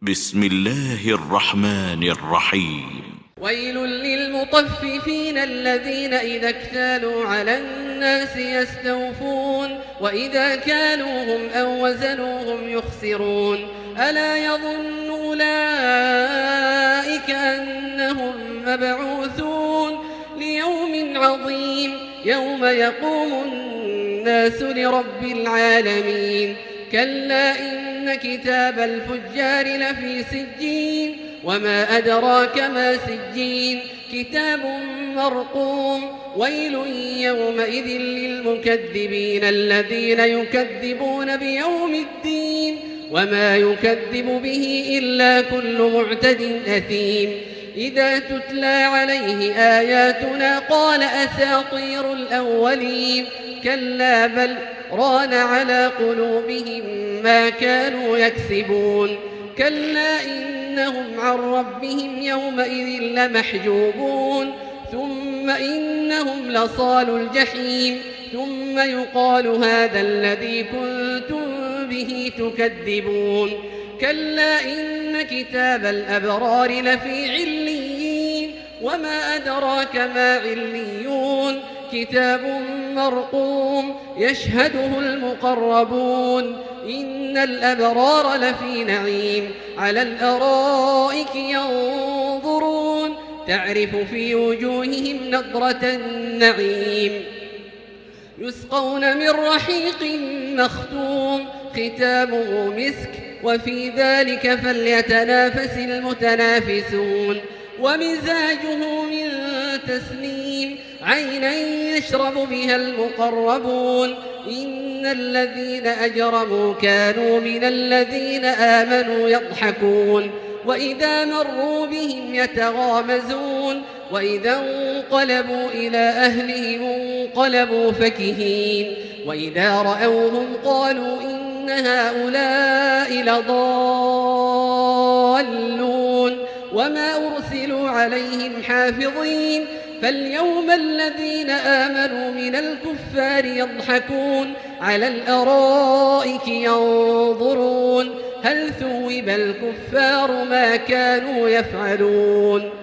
بسم الله الرحمن الرحيم. ويل للمطففين الذين إذا اكتالوا على الناس يستوفون وإذا كالوهم أو وزنوهم يخسرون ألا يظن أولئك أنهم مبعوثون ليوم عظيم يوم يقوم الناس لرب العالمين كلا إن كتاب الفجار لفي سجين وما أدراك ما سجين كتاب مرقوم ويل يومئذ للمكذبين الذين يكذبون بيوم الدين وما يكذب به إلا كل معتد أثيم إذا تتلى عليه آياتنا قال أساطير الأولين كلا بل ران على قلوبهم ما كانوا يكسبون كلا إنهم عن ربهم يومئذ لمحجوبون ثم إنهم لصالوا الجحيم ثم يقال هذا الذي كنتم به تكذبون كلا إن كتاب الأبرار لفي عليين وما أدراك ما عليون كتاب مرقوم يشهده المقربون إن الأبرار لفي نعيم على الأرائك ينظرون تعرف في وجوههم نضرة النعيم يسقون من رحيق مختوم ختامه مسك وفي ذلك فليتنافس المتنافسون ومزاجه من تسنيم عينا يشرب بها المقربون إن الذين أجرموا كانوا من الذين آمنوا يضحكون وإذا مروا بهم يتغامزون وإذا انقلبوا إلى أهلهم انقلبوا فكهين وإذا رأوهم قالوا إن هؤلاء لضالون وما أرسلوا عليهم حافظين فاليوم الذين آمنوا من الكفار يضحكون على الأرائك ينظرون هل ثوب الكفار ما كانوا يفعلون